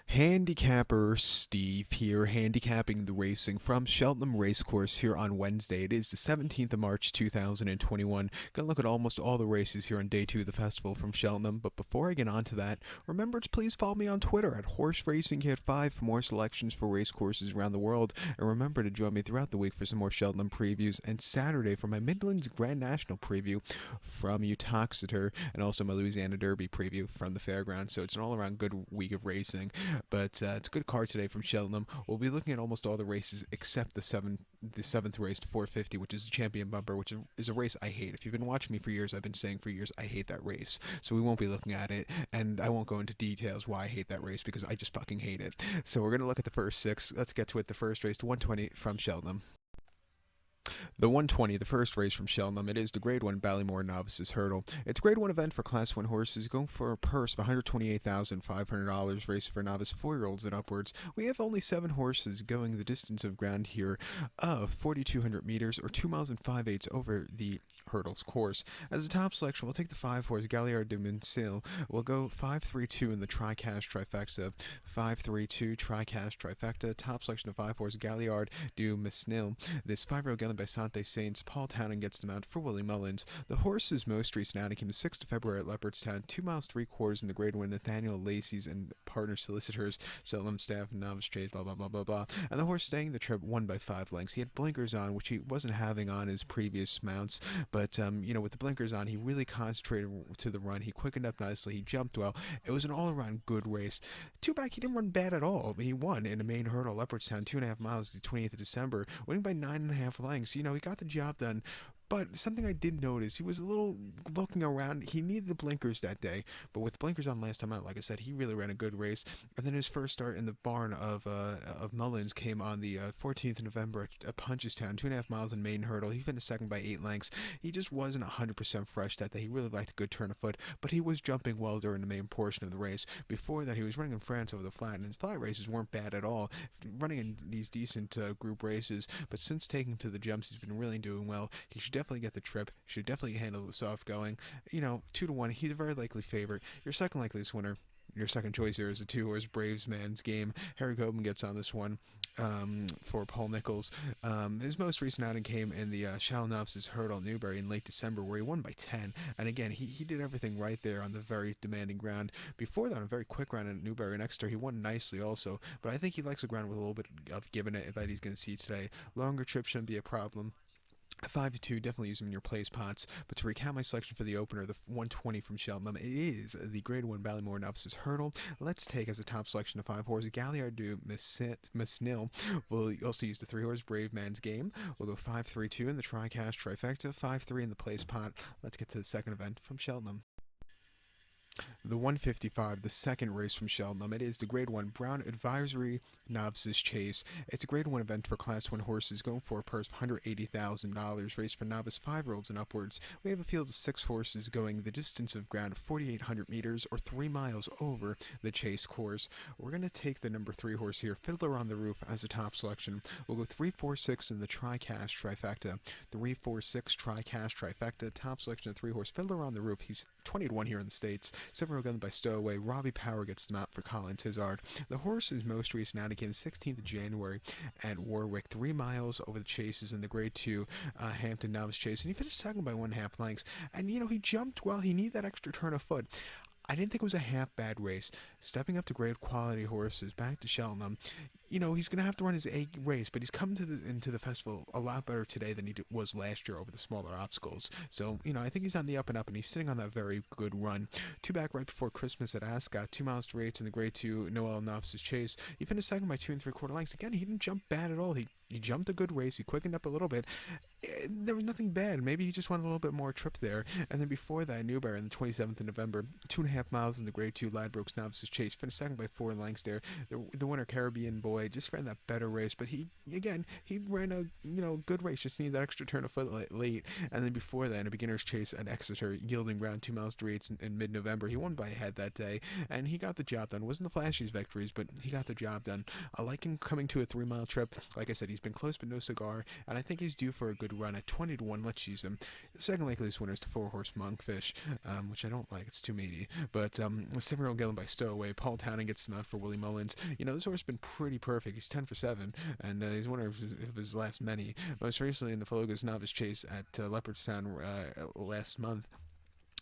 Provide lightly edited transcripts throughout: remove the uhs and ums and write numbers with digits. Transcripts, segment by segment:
Handicapper Steve here, handicapping the racing from Cheltenham Racecourse here on Wednesday. It is the 17th of March 2021. Gonna look at almost all the races here on day 2 of the festival from Cheltenham, but before I get on to that, remember to please follow me on Twitter at Horse Racing Kid 5 for more selections for race courses around the world, and remember to join me throughout the week for some more Cheltenham previews, and Saturday for my Midlands Grand National preview from Uttoxeter, and also my Louisiana Derby preview from the fairgrounds. So it's an all-around good week of racing. But it's a good card today from Cheltenham. We'll be looking at almost all the races except the seventh race, 450, which is the champion bumper, which is a race I hate. If you've been watching me for years, I've been saying for years I hate that race. So we won't be looking at it, and I won't go into details why I hate that race because I just fucking hate it. So we're gonna look at the first six. Let's get to it. The first race, 120 from Cheltenham. The 120, the first race from Cheltenham, it is the Grade 1 Ballymore Novices Hurdle. It's a Grade 1 event for Class 1 horses, going for a purse of $128,500, race for novice 4-year-olds and upwards. We have only 7 horses going the distance of ground here of 4,200 meters, or 2 miles and 5/8 over the hurdles course. As a top selection, we'll take the 5 horse Galliard de Mincil. We'll go 5-3-2 in the Tricast trifecta. 5-3-2 Tricast trifecta. Top selection of 5 horse Galliard de Mincil. This 5-year-old gelded by Sante Saints. Paul Townend gets them out for Willie Mullins. The horse's most recent outing came the 6th of February at Leopardstown, 2 miles 3/4 in the Grade 1 Nathaniel Lacey's and partner solicitors, Cheltenham staff, Novice Chase, blah blah blah blah blah. And the horse staying the trip won by 5 lengths. He had blinkers on, which he wasn't having on his previous mounts, but with the blinkers on, he really concentrated to the run. He quickened up nicely. He jumped well. It was an all-around good race. Two back, he didn't run bad at all. He won in the main hurdle, Leopardstown, 2.5 miles, the 28th of December, winning by 9.5 lengths. He got the job done. But something I did notice, he was a little looking around. He needed the blinkers that day, but with blinkers on last time out, like I said, he really ran a good race. And then his first start in the barn of Mullins came on the 14th of November at Punchestown, 2.5 miles in main hurdle. He finished second by 8 lengths. He just wasn't 100% fresh that day. He really liked a good turn of foot, but he was jumping well during the main portion of the race. Before that, he was running in France over the flat, and his flat races weren't bad at all, running in these decent group races. But since taking to the jumps, he's been really doing well. He should definitely get the trip. Should definitely handle the soft going. 2-1. He's a very likely favorite. Your second likeliest winner. Your second choice here is a 2-horse Braves Man's Game. Harry Coben gets on this one for Paul Nichols. His most recent outing came in the Shallow Novices Hurdle at Newbury in late December, where he won by 10. And again, he did everything right there on the very demanding ground. Before that, on a very quick round at Newbury and Exeter, he won nicely also. But I think he likes a ground with a little bit of giving it that he's going to see today. Longer trip shouldn't be a problem. 5-2, definitely use them in your place pots. But to recount my selection for the opener, the 120 from Cheltenham, it is the Grade 1 Ballymore Novices Hurdle. Let's take as a top selection of 5 horse Galliard de Mincil. We'll also use the 3 horse Brave Man's Game. We'll go 5-3-2 in the Tricast trifecta, 5-3 in the place pot. Let's get to the second event from Cheltenham. The 155, the second race from Cheltenham, it is the Grade 1 Brown Advisory Novices Chase. It's a Grade 1 event for Class 1 horses, going for a purse of $180,000, race for novice 5-year-olds and upwards. We have a field of 6 horses going the distance of ground of 4,800 meters, or 3 miles over the chase course. We're going to take the number 3 horse here, Fiddler on the Roof, as a top selection. We'll go 3-4-6 in the Tricast trifecta. 3-4-6 Tricast trifecta, top selection of 3 horse Fiddler on the Roof. He's 20-1 here in the States. 7-year-old gun by Stowaway. Robbie Power gets them out for Colin Tizard. The horse's most recent outing came the 16th of January at Warwick, 3 miles over the chases in the Grade 2 Hampton Novice Chase, and he finished second by 1.5 lengths. And he jumped well. He needed that extra turn of foot. I didn't think it was a half bad race. Stepping up to grade quality horses back to Cheltenham, he's going to have to run his A race, but he's come into the festival a lot better today than he was last year over the smaller obstacles. So, I think he's on the up and up, and he's sitting on that very good run. 2 back right before Christmas at Ascot, 2 miles to 8 in the Grade 2 Noel Novices Chase. He finished second by 2 3/4 lengths. Again, he didn't jump bad at all. He jumped a good race. He quickened up a little bit. There was nothing bad. Maybe he just wanted a little bit more trip there. And then before that, Newbury on the 27th of November, 2.5 miles in the Grade 2 Ladbrokes Novices Chase. Finished second by 4 lengths there. The winner, Caribbean Boy, away. Just ran that better race, but he ran a good race. Just needed that extra turn of foot late, and then before that, in a beginner's chase at Exeter, yielding around 2 miles 3/8 in mid-November, he won by a head that day, and he got the job done. It wasn't the flashiest victories, but he got the job done. I like him coming to a 3-mile trip. Like I said, he's been close but no cigar, and I think he's due for a good run at 20-1. Let's use him. The second likeliest winner is the 4-horse Monkfish, which I don't like. It's too meaty. But 7-year-old Gillen by Stowaway. Paul Townend gets them out for Willie Mullins. This horse has been pretty perfect. He's 10 for 7, and he's winner of his last many. Most recently in the Falogos Novice Chase at Leopardstown last month.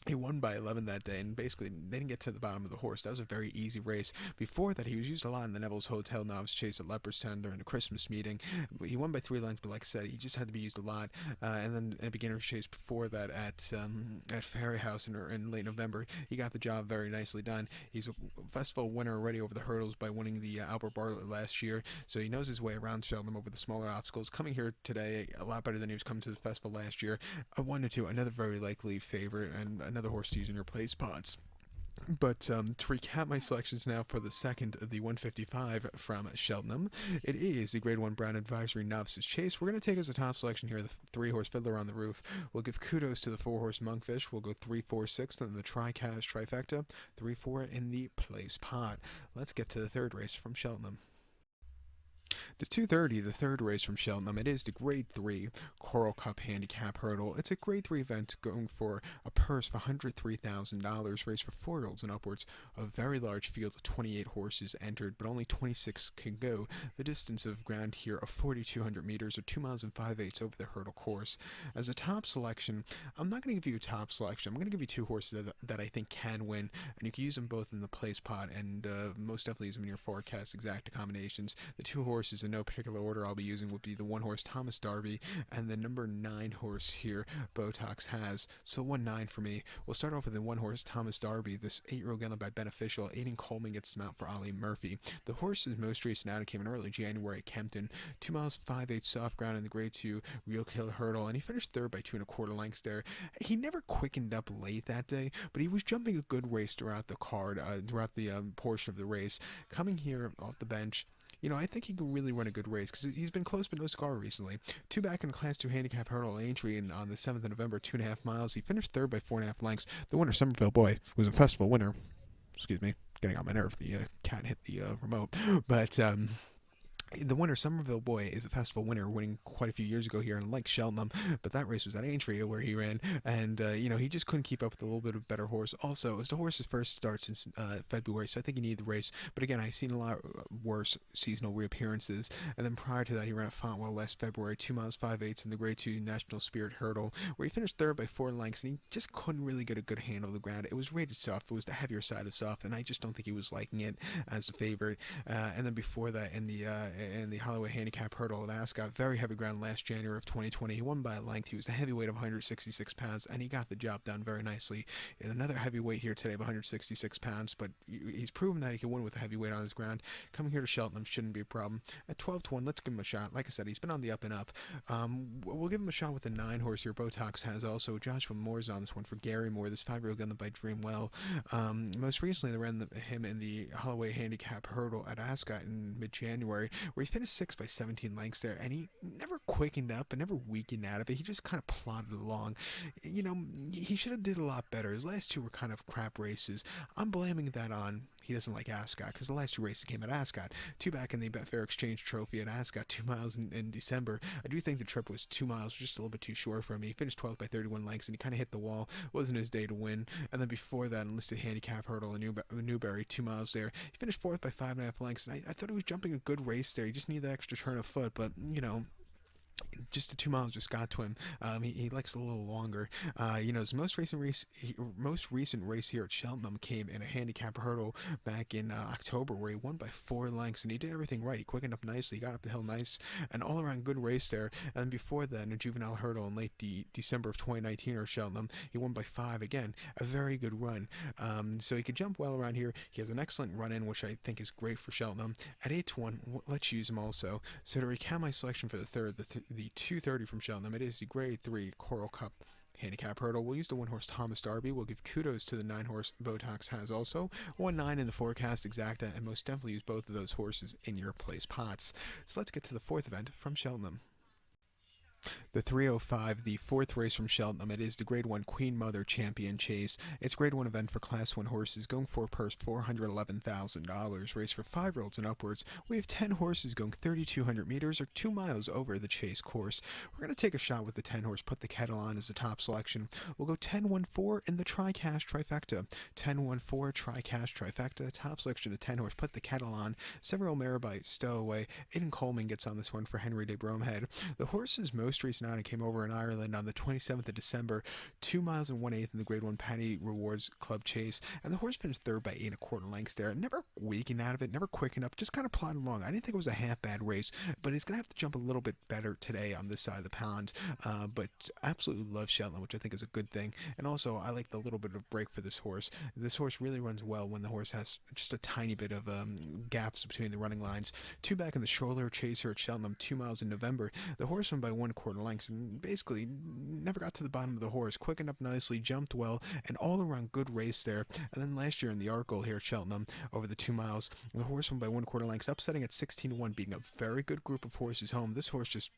He won by 11 that day, and basically they didn't get to the bottom of the horse. That was a very easy race. Before that, he was used a lot in the Neville's Hotel Novice Chase at Leopardstown during the Christmas meeting. He won by 3 lengths, but like I said, he just had to be used a lot. And then in a beginner's chase before that at Ferry House in late November, he got the job very nicely done. He's a festival winner already over the hurdles by winning the Albert Bartlett last year, so he knows his way around Cheltenham over the smaller obstacles. Coming here today, a lot better than he was coming to the festival last year. A 1-2, another very likely favorite, and another horse to use in your place pots. But to recap my selections now for the second of the 155 from Cheltenham, it is the Grade 1 Brown Advisory Novices Chase. We're going to take as a top selection here the 3-horse Fiddler on the Roof. We'll give kudos to the 4-horse Monkfish. We'll go 3-4-6, and then the trifecta, 3-4 in the place pot. Let's get to the third race from Cheltenham. The 2:30, the third race from Cheltenham, it is the Grade 3 Coral Cup Handicap Hurdle. It's a Grade 3 event going for a purse of $103,000, race for 4-year-olds and upwards. A very large field of 28 horses entered, but only 26 can go. The distance of ground here of 4,200 meters, or 2 miles and 5/8 over the hurdle course. As a top selection, I'm not going to give you a top selection. I'm going to give you 2 horses that I think can win, and you can use them both in the place pot, and most definitely use them in your forecast exacta combinations. The 2 horses in no particular order I'll be using would be the 1-horse Thomas Darby and the number 9 horse here, Botox Has. So 1-9 for me. We'll start off with the 1-horse Thomas Darby. This 8-year-old gelding by Beneficial. Aiden Coleman gets them out for Ollie Murphy. The horse's most recent outing came in early January at Kempton. 2 miles 5/8 soft ground in the Grade 2 Real Kill Hurdle, and he finished third by 2 1/4 lengths there. He never quickened up late that day, but he was jumping a good race throughout the card, throughout the portion of the race. Coming here off the bench, I think he can really run a good race because he's been close but no cigar recently. 2 back in Class 2 Handicap Hurdle at Aintree on the 7th of November, 2.5 miles. He finished third by 4.5 lengths. The winner, Somerville Boy, was a festival winner. Excuse me, getting on my nerve. The cat hit the remote. But the winner, Somerville Boy, is a festival winner, winning quite a few years ago here, and like Cheltenham, but that race was at Aintree where he ran, and he just couldn't keep up with a little bit of a better horse. Also, it was the horse's first start since February, so I think he needed the race. But again, I've seen a lot worse seasonal reappearances, and then prior to that, he ran at Fontwell last February, 2 miles 5/8 in the Grade 2 National Spirit Hurdle, where he finished third by 4 lengths, and he just couldn't really get a good handle of the ground. It was rated soft, but it was the heavier side of soft, and I just don't think he was liking it as the favorite. And then before that, in the Holloway Handicap Hurdle at Ascot, very heavy ground last January of 2020. He won by a length. He was a heavyweight of 166 pounds, and he got the job done very nicely. Another heavyweight here today of 166 pounds, but he's proven that he can win with a heavyweight on his ground. Coming here to Cheltenham shouldn't be a problem. At 12-1, let's give him a shot. Like I said, he's been on the up and up. We'll give him a shot with the 9 horse here. Botox Has also. Joshua Moore's on this one for Gary Moore, this 5-year-old gelding by Dreamwell. Most recently, they ran him in the Holloway Handicap Hurdle at Ascot in mid-January, where he finished 6 by 17 lengths there, and he never quickened up and never weakened out of it. He just kind of plodded along. He should have did a lot better. His last 2 were kind of crap races. I'm blaming that on he doesn't like Ascot, because the last 2 races came at Ascot. 2 back in the Betfair Exchange Trophy at Ascot, 2 miles in December. I do think the trip was 2 miles, just a little bit too short for him. He finished 12th by 31 lengths, and he kind of hit the wall. Wasn't his day to win. And then before that, enlisted Handicap Hurdle in Newbury, 2 miles there. He finished 4th by 5.5 lengths, and I thought he was jumping a good race there. He just needed that extra turn of foot, but just the 2 miles just got to him. He likes a little longer. His most recent race here at Cheltenham came in a handicap hurdle back in October, where he won by 4 lengths, and he did everything right. He quickened up nicely, he got up the hill nice, an all-around good race there. And before that, in a juvenile hurdle in late December of 2019 at Cheltenham, he won by 5 again. A very good run. So he could jump well around here. He has an excellent run-in, which I think is great for Cheltenham. At 8-1, let's use him also. So to recap my selection for the third, the 2:30 from Cheltenham, it is the Grade 3 Coral Cup Handicap hurdle, we'll use the 1-horse Thomas Darby. We'll give kudos to the 9-horse Botox has also. 1-9 in the forecast exacta, and most definitely use both of those horses in your place pots. So let's get to the fourth event from Cheltenham. The 305, the fourth race from Cheltenham. It is the Grade 1 Queen Mother Champion Chase. It's a Grade 1 event for Class 1 horses going for a purse $411,000. Race for 5-year-olds and upwards. We have 10 horses going 3,200 meters or 2 miles over the Chase course. We're going to take a shot with the 10-horse Put the Kettle On as the top selection. We'll go 10-1-4 in the Tri-Cash Trifecta. 10-1-4 Tri-Cash Trifecta. Top selection of 10-horse Put the Kettle On. 7-year-old Marabite Stowaway. Aiden Coleman gets on this one for Henry de Bromhead. The horse's most recent outing came over in Ireland on the 27th of December, 2 miles and 1/8 in the Grade 1 Paddy Rewards Club Chase, and the horse finished third by 8 1/4 lengths there. Never weakened out of it, never quickened up, just kind of plodded along. I didn't think it was a half bad race, but he's going to have to jump a little bit better today on this side of the pond. But absolutely love Shetland, which I think is a good thing. And also, I like the little bit of break for this horse. This horse really runs well when the horse has just a tiny bit of gaps between the running lines. 2 back in the Schroller Chase here at Cheltenham, 2 miles in November. The horse won by 1/4 lengths and basically never got to the bottom of the horse. Quickened up nicely, jumped well, and all around good race there. And then last year in the Arkle here at Cheltenham, over the 2 miles, the horse won by 1/4 lengths, upsetting at 16-1, beating a very good group of horses home. This horse just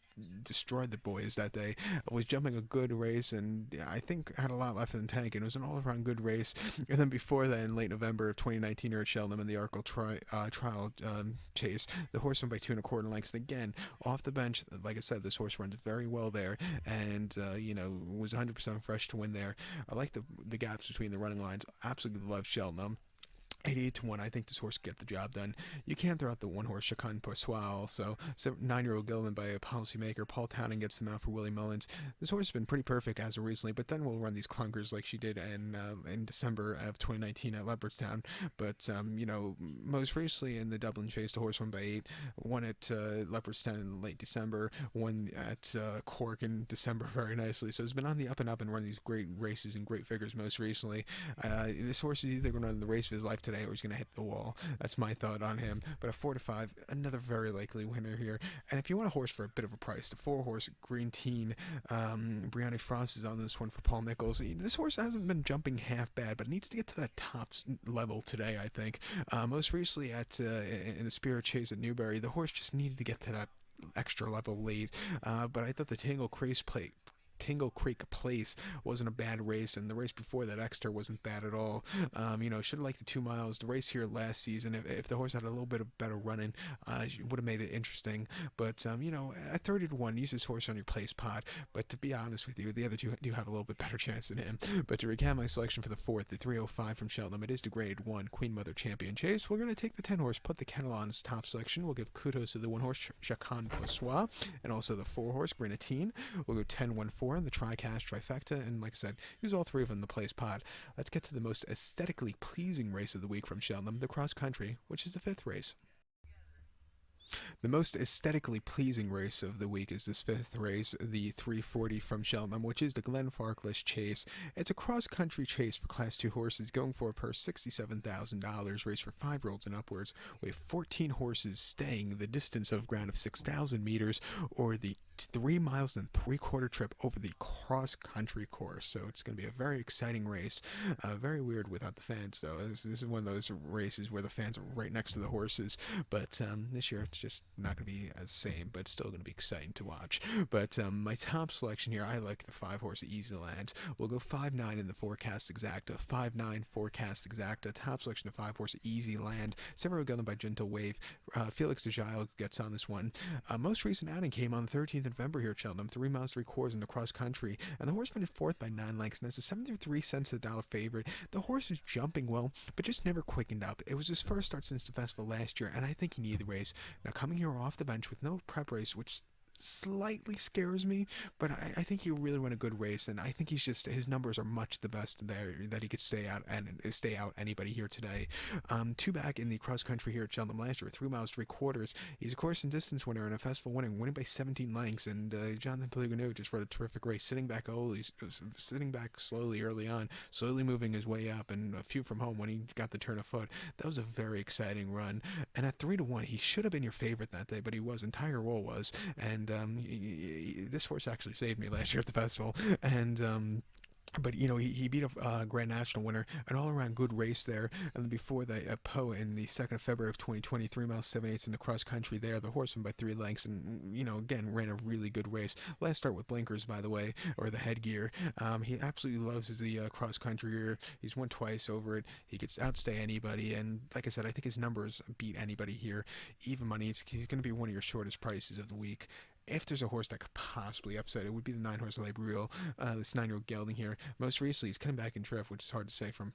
destroyed the boys that day. Was jumping a good race, and I think had a lot left in the tank, and it was an all-around good race. And then before that, in late November of 2019 here at Cheltenham in the Arkle trial chase, the horse won by 2 1/4 lengths. And again, off the bench, like I said, this horse runs very well there, and was 100% fresh to win there. I like the gaps between the running lines. Absolutely love Cheltenham. 88-1, I think this horse can get the job done. You can't throw out the 1-horse Chacun Poissois also. So 9-year-old Gilliland by a policymaker. Paul Townend gets them out for Willie Mullins. This horse has been pretty perfect as of recently, but then we'll run these clunkers like she did in December of 2019 at Leopardstown. But, most recently in the Dublin Chase, the horse won by 8. Won at Leopardstown in late December. Won at Cork in December very nicely. So it's been on the up and up and run these great races and great figures most recently. This horse is either going to run the race of his life today or he's going to hit the wall. That's my thought on him. But a 4-5, another very likely winner here. And if you want a horse for a bit of a price, the 4-horse Green Teen, Brianna Frost is on this one for Paul Nichols. This horse hasn't been jumping half bad, but needs to get to that top level today, I think. Most recently in the Spirit Chase at Newbury, the horse just needed to get to that extra level lead. But I thought the Tingle Creek Place wasn't a bad race, and the race before that, Exeter, wasn't bad at all. Should have liked the 2 miles. The race here last season, if the horse had a little bit of better running, would have made it interesting. But, at 30-1, use this horse on your place pot. But to be honest with you, the other two do have a little bit better chance than him. But to recap my selection for the fourth, the 305 from Cheltenham, it is the Grade 1 Queen Mother Champion Chase. We're going to take the 10-horse, Put the Kettle On as top selection. We'll give kudos to the 1-horse Chacun Poissois, and also the 4-horse Grenadine. We'll go 10-1-4 in the Tri-Cash Trifecta, and like I said, use all 3 of them in the place pot. Let's get to the most aesthetically pleasing race of the week from Cheltenham, the cross country, which is the 5th race. The most aesthetically pleasing race of the week is this 5th race, the 340 from Cheltenham, which is the Glenfarkles Chase. It's a cross-country chase for Class 2 horses, going for a purse $67,000, race for 5-year-olds and upwards, with 14 horses staying the distance of ground of 6,000 meters, or the 3 miles and 3/4 trip over the cross-country course. So it's going to be a very exciting race. Very weird without the fans, though. This is one of those races where the fans are right next to the horses. But this year it's just not going to be as same, but still going to be exciting to watch. But my top selection here, I like the 5-horse Easy Land. We'll go 5-9 in the forecast exacta. 5-9 forecast exacta. Top selection of 5-horse Easy Land. Several Gunner by Gentle Wave. Felix de Gile gets on this one. Most recent outing came on the 13th of November here at Cheltenham, 3 miles 3/4 in the cross country, and the horse finished 4th by 9 lengths, and that's a 73 cents to the dollar favorite. The horse is jumping well, but just never quickened up. It was his first start since the festival last year, and I think he needed the race. Now coming here off the bench with no prep race, which slightly scares me, but I think he'll really run a good race, and I think his numbers are much the best there that he could stay out anybody here today. 2 back in the cross country here at Cheltenham last year, 3 miles 3/4. He's a course and distance winner and a festival winning by 17 lengths, and Jonathan Pellegrino just rode a terrific race, sitting back slowly early on, slowly moving his way up, and a few from home when he got the turn of foot. That was a very exciting run, and at 3-1, he should have been your favorite that day, but he wasn't. Tiger Roll was, and this horse actually saved me last year at the festival, and but he beat a Grand National winner, an all-around good race there. And then before that, Poe in the 2nd of February of 2020, 3 miles 7/8 in the cross country there. The horse won by 3 lengths, and again ran a really good race. Last start with blinkers, by the way, or the headgear. He absolutely loves the cross country. He's won twice over it. He could outstay anybody, and like I said, I think his numbers beat anybody here. Even money, he's going to be one of your shortest prices of the week. If there's a horse that could possibly upset, it would be the 9 horse Le Brule, this 9-year-old gelding here. Most recently, he's coming back in drift, which is hard to say from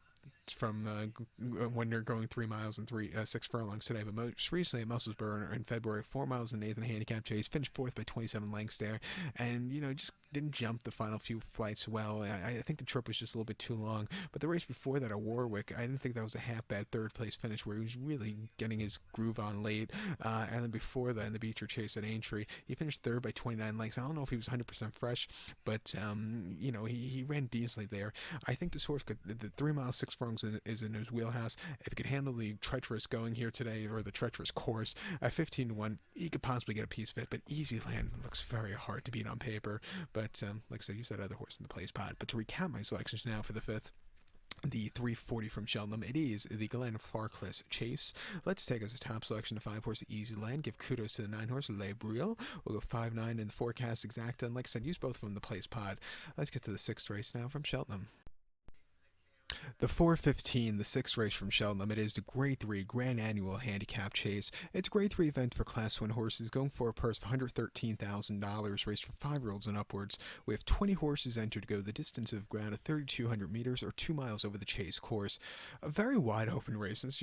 when they're going 3 miles and 6 furlongs today. But most recently at Musselburgh in February, 4 miles and 8th in the handicap chase, finished fourth by 27 lengths there, and just didn't jump the final few flights well. I think the trip was just a little bit too long. But the race before that at Warwick, I didn't think that was a half bad third place finish where he was really getting his groove on late. And then before that in the Beecher Chase at Aintree, he finished third by 29 lengths. I don't know if he was 100% fresh, but he ran decently there. I think this horse could, the 3 miles 6 furlongs is in his wheelhouse. If he could handle the treacherous going here today, or the treacherous course at 15-1, he could possibly get a piece of it. But Easy Land looks very hard to beat on paper. But like I said, you said other horse in the place pod. But to recap my selections now for the fifth, the 340 from Cheltenham, it is the Glenfarkles Chase. Let's take as a top selection the 5-horse Easy Land. Give kudos to the 9-horse Le Brule. We'll go 5-9 in the forecast exacta. And like I said, use both of them in the place pod. Let's get to the sixth race now from Cheltenham. The 415, the sixth race from Cheltenham, it is the Grade 3 Grand Annual Handicap Chase. It's a Grade 3 event for Class 1 horses, going for a purse of $113,000, raced for 5-year-olds and upwards. We have 20 horses entered to go the distance of ground of 3,200 meters, or 2 miles over the Chase course. A very wide open race. This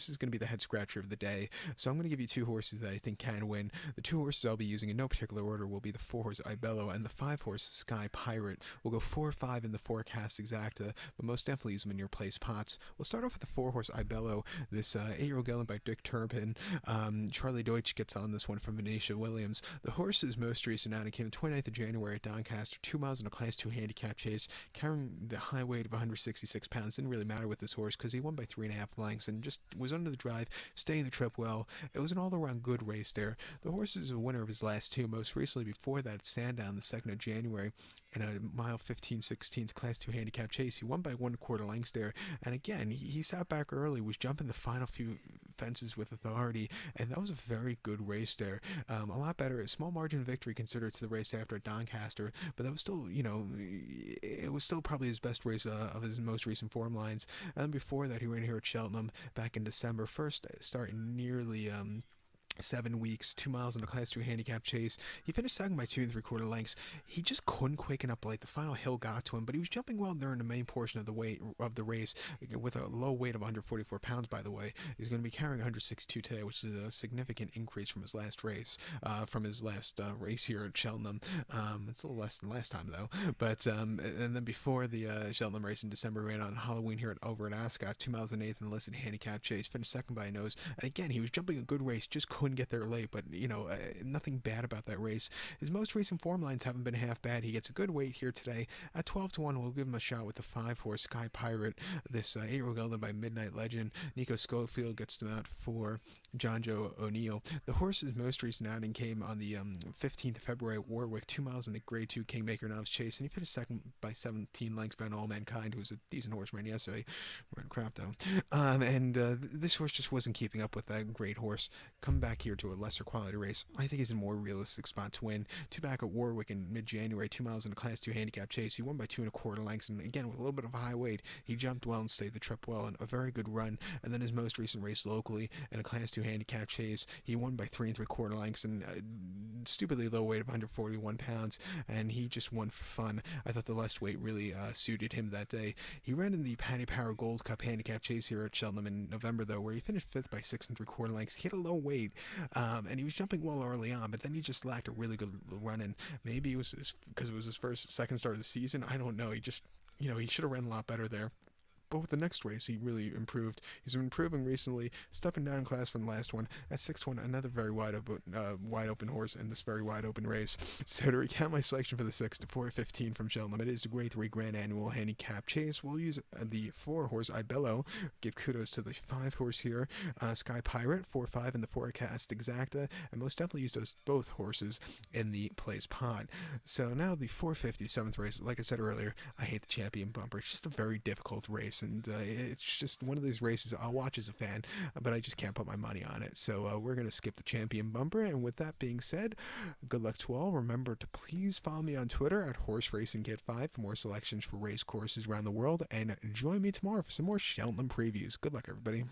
is going to be the head scratcher of the day. So I'm going to give you 2 horses that I think can win. The 2 horses I'll be using in no particular order will be the 4-horse Ibello and the 5-horse Sky Pirate. We'll go 4-5 in the forecast exacta, but most definitely use them in your place pots. We'll start off with the 4-horse Ibello, this 8-year-old gelding by Dick Turpin. Charlie Deutsch gets on this one from Venetia Williams. The horse's most recent outing came the 29th of January at Doncaster, 2 miles in a Class 2 handicap chase, carrying the high weight of 166 pounds. Didn't really matter with this horse because he won by 3.5 lengths and just was under the drive, staying the trip well. It was an all-around good race there. The horse is a winner of his last 2, most recently before that at Sandown, the 2nd of January. In a mile 15/16 Class 2 handicap chase. He won by 1/4 lengths there. And again, he sat back early, was jumping the final few fences with authority, and that was a very good race there. A lot better, a small margin victory considered to the race after at Doncaster, but that was still, it was still probably his best race of his most recent form lines. And before that, he ran here at Cheltenham back in December. First start in nearly 7 weeks, 2 miles in a Class 2 handicap chase. He finished second by 2 3/4 lengths. He just couldn't quicken up late. The final hill got to him, but he was jumping well during the main portion of the race with a low weight of 144 pounds. By the way, he's going to be carrying 162 today, which is a significant increase from his last race. Race here at Cheltenham. It's a little less than last time though. But and then before the Cheltenham race in December, ran on Halloween here over at Ascot, 2 miles and 8th in the listed handicap chase. Finished second by a nose, and again he was jumping a good race, just couldn't get there late, but nothing bad about that race. His most recent form lines haven't been half bad. He gets a good weight here today at 12-1. We'll give him a shot with the 5-horse Sky Pirate, this 8-year-old gelding by Midnight Legend. Nico Schofield gets them out for John Joe O'Neill. The horse's most recent outing came on the 15th of February at Warwick, 2 miles in the Grade 2 Kingmaker Novice Chase, and he finished second by 17 lengths behind All Mankind, who was a decent horse, ran yesterday. Ran crap though. This horse just wasn't keeping up with that great horse. Come back here to a lesser quality race. I think he's a more realistic spot to win. 2 back at Warwick in mid-January, 2 miles in a Class 2 handicap chase. He won by 2 1/4 lengths, and again with a little bit of a high weight, he jumped well and stayed the trip well, and a very good run. And then his most recent race locally in a Class 2 handicap chase, he won by 3 3/4 lengths and stupidly low weight of 141 pounds, and he just won for fun. I thought the less weight really suited him that day. He ran in the Paddy Power Gold Cup handicap chase here at Cheltenham in November though, where he finished 5th by 6 3/4 lengths. He had a low weight, and he was jumping well early on, but then he just lacked a really good run, and maybe it was because it was his second start of the season. I don't know. He just, he should have ran a lot better there. but with the next race, he really improved. He's been improving recently, stepping down class from the last one. At 6-1, another very wide open horse in this very wide open race. So to recap my selection for the 6 to 4:15 from Cheltenham, it is the Grade 3 Grand Annual Handicap Chase. We'll use the 4 horse Ibello. Give kudos to the 5 horse here, Sky Pirate, 4-5 in the forecast Exacta, and most definitely use those both horses in the Plays Pod. So now the 457th race, like I said earlier, I hate the Champion Bumper. It's just a very difficult race, and it's just one of these races I'll watch as a fan, but I just can't put my money on it. So we're going to skip the Champion Bumper, and with that being said, good luck to all. Remember to please follow me on Twitter at Horse Racing Kit 5 for more selections for race courses around the world, and join me tomorrow for some more Cheltenham previews. Good luck, everybody.